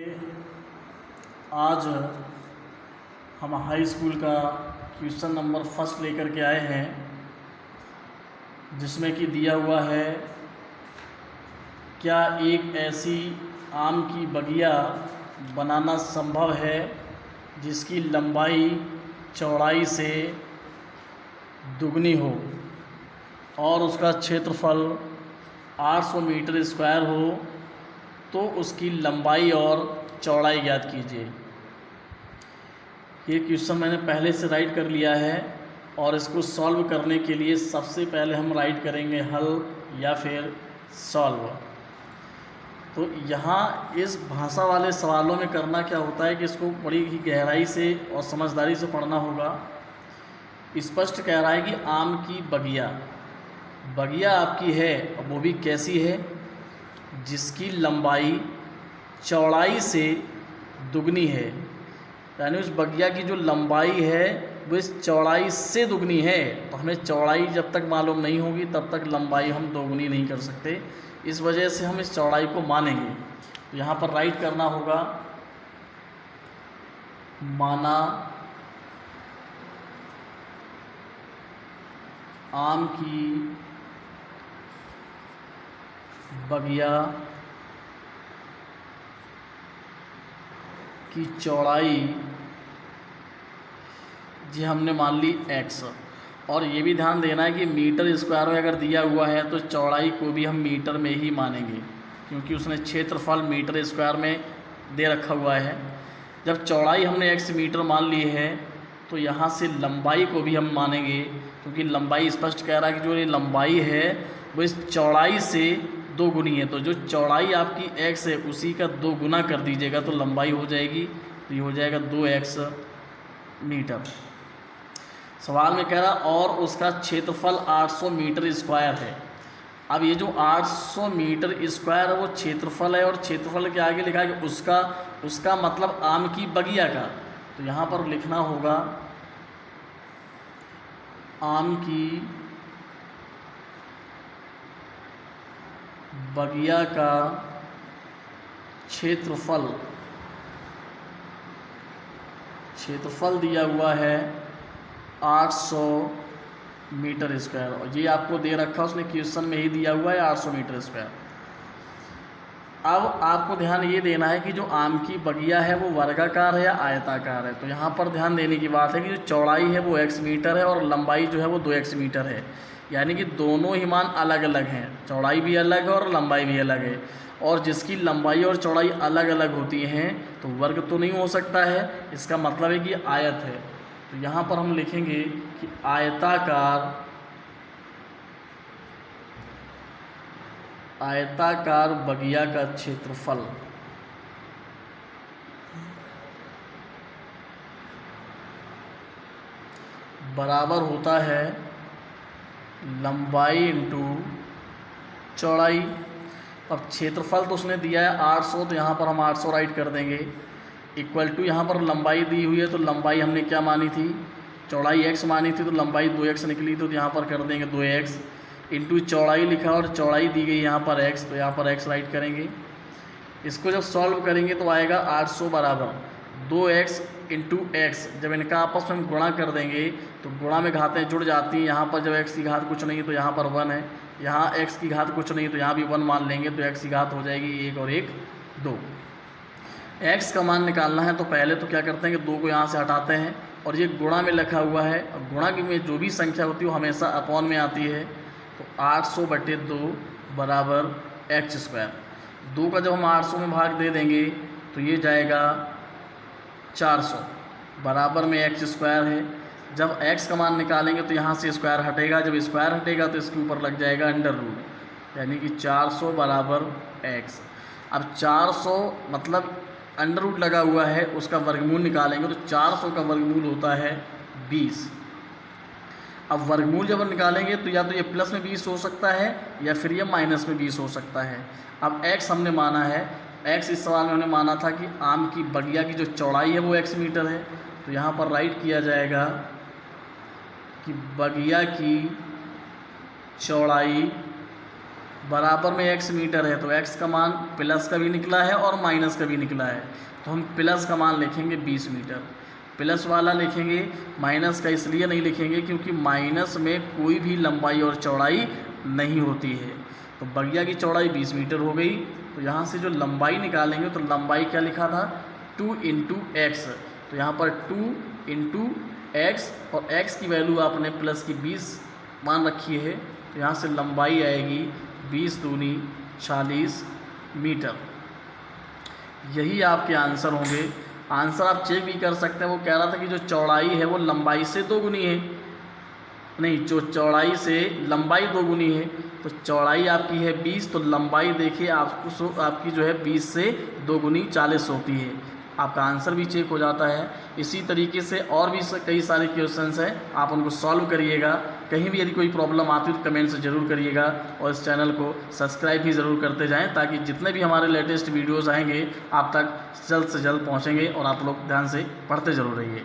आज हम high school का क्वेश्चन नंबर फर्स्ट लेकर के आए हैं, जिसमें कि दिया हुआ है क्या एक ऐसी आम की बगिया बनाना संभव है जिसकी लंबाई चौड़ाई से दुगनी हो और उसका क्षेत्रफल 800 मीटर स्क्वायर हो, तो उसकी लंबाई और चौड़ाई ज्ञात कीजिए। ये क्वेश्चन मैंने पहले से राइट कर लिया है और इसको सॉल्व करने के लिए सबसे पहले हम राइट करेंगे हल या फिर सॉल्व। तो यहाँ इस भाषा वाले सवालों में करना क्या होता है कि इसको बड़ी ही गहराई से और समझदारी से पढ़ना होगा। स्पष्ट कह रहा है कि आम की बगिया आपकी है, और वो भी कैसी है, जिसकी लंबाई चौड़ाई से दुगनी है। यानी उस बगिया की जो लंबाई है वो इस चौड़ाई से दुगनी है। तो हमें चौड़ाई जब तक मालूम नहीं होगी तब तक लंबाई हम दोगुनी नहीं कर सकते। इस वजह से हम इस चौड़ाई को मानेंगे। तो यहाँ पर राइट करना होगा माना आम की बगिया की चौड़ाई जी हमने मान ली x। और ये भी ध्यान देना है कि मीटर स्क्वायर में अगर दिया हुआ है तो चौड़ाई को भी हम मीटर में ही मानेंगे, क्योंकि उसने क्षेत्रफल मीटर स्क्वायर में दे रखा हुआ है। जब चौड़ाई हमने x मीटर मान ली है तो यहाँ से लंबाई को भी हम मानेंगे, क्योंकि लंबाई स्पष्ट कह रहा है कि जो ये लंबाई है वो इस चौड़ाई से दो गुनी है। तो जो चौड़ाई आपकी x है उसी का 2 गुना कर दीजिएगा तो लंबाई हो जाएगी। तो ये हो जाएगा 2x मीटर। सवाल में कह रहा और उसका क्षेत्रफल 800 मीटर स्क्वायर है। अब ये जो 800 मीटर स्क्वायर है वो क्षेत्रफल है, और क्षेत्रफल के आगे लिखा है कि उसका मतलब आम की बगिया का। तो यहाँ पर लिखना होगा आम की बगिया का क्षेत्रफल दिया हुआ है 800 मीटर स्क्वायर, और ये आपको दे रखा है, उसने क्वेश्चन में ही दिया हुआ है 800 मीटर स्क्वायर। अब आपको ध्यान ये देना है कि जो आम की बगिया है वो वर्गाकार है या आयताकार है। तो यहाँ पर ध्यान देने की बात है कि जो चौड़ाई है वो x मीटर है और लंबाई जो है वो 2x मीटर है। यानी कि दोनों ही मान अलग अलग हैं, चौड़ाई भी अलग है और लंबाई भी अलग है। और जिसकी लंबाई और चौड़ाई अलग अलग होती हैं तो वर्ग तो नहीं हो सकता है, इसका मतलब है कि आयत है। तो यहाँ पर हम लिखेंगे कि आयताकार बगिया का क्षेत्रफल बराबर होता है लंबाई इंटू चौड़ाई। अब क्षेत्रफल तो उसने दिया है 800, तो यहाँ पर हम 800 राइट कर देंगे, इक्वल टू यहाँ पर लंबाई दी हुई है तो लंबाई हमने क्या मानी थी, चौड़ाई x मानी थी, तो लंबाई 2x निकली, तो यहाँ पर कर देंगे 2x इंटू चौड़ाई लिखा और चौड़ाई दी गई यहाँ पर x, तो यहाँ पर x राइट करेंगे। इसको जब सॉल्व करेंगे तो आएगा 800 बराबर 2x इंटू x। जब इनका आपस में हम गुणा कर देंगे तो गुणा में घातें जुड़ जाती हैं। यहाँ पर जब x की घात कुछ नहीं है तो यहाँ पर 1 है, यहाँ x की घात कुछ नहीं है तो यहाँ भी 1 मान लेंगे, तो x की घात हो जाएगी 1 और 1 2। x का मान निकालना है तो पहले तो क्या करते हैं कि 2 को यहाँ से हटाते हैं, और ये गुणा में लिखा हुआ है, और गुणा की में जो भी संख्या होती है वो हमेशा अपॉन में आती है। तो 800/2 बराबर x स्क्वायर। 2 का जब हम 800 में भाग दे देंगे तो ये जाएगा 400 बराबर में x स्क्वायर है। जब x का मान निकालेंगे तो यहाँ से स्क्वायर हटेगा, जब स्क्वायर हटेगा तो इसके ऊपर लग जाएगा अंडर रूट, यानी कि 400 बराबर x। अब 400 मतलब अंडर रूट लगा हुआ है, उसका वर्गमूल निकालेंगे तो 400 का वर्गमूल होता है 20। अब वर्गमूल जब निकालेंगे तो या तो ये प्लस में 20 हो सकता है या फिर ये माइनस में 20 हो सकता है। अब x हमने माना है, x इस सवाल में हमने माना था कि आम की बगिया की जो चौड़ाई है वो x मीटर है। तो यहाँ पर राइट किया जाएगा कि बगिया की चौड़ाई बराबर में x मीटर है, तो x का मान प्लस का भी निकला है और माइनस का भी निकला है, तो हम प्लस का मान लिखेंगे 20 मीटर। प्लस वाला लिखेंगे, माइनस का इसलिए नहीं लिखेंगे क्योंकि माइनस में कोई भी लंबाई और चौड़ाई नहीं होती है। तो बगिया की चौड़ाई 20 मीटर हो गई। तो यहाँ से जो लंबाई निकालेंगे तो लंबाई क्या लिखा था, 2 × x, तो यहाँ पर 2 × x और x की वैल्यू आपने प्लस की 20 मान रखी है, तो यहाँ से लंबाई आएगी 20 दूनी 40 मीटर। यही आपके आंसर होंगे। आंसर आप चेक भी कर सकते हैं, वो कह रहा था कि जो चौड़ाई है वो लंबाई से 2 गुनी है, नहीं, जो चौड़ाई से लंबाई 2 गुनी है, तो चौड़ाई आपकी है 20, तो लंबाई देखिए आपकी जो है 20 से 2 गुनी 40 होती है। आपका आंसर भी चेक हो जाता है। इसी तरीके से और भी कई सारे क्वेश्चंस हैं, आप उनको सॉल्व करिएगा। कहीं भी यदि कोई प्रॉब्लम आती है तो कमेंट से ज़रूर करिएगा और इस चैनल को सब्सक्राइब भी ज़रूर करते जाएं, ताकि जितने भी हमारे लेटेस्ट वीडियोज़ आएंगे आप तक जल्द से जल्द पहुँचेंगे और आप लोग ध्यान से पढ़ते ज़रूर रहिए।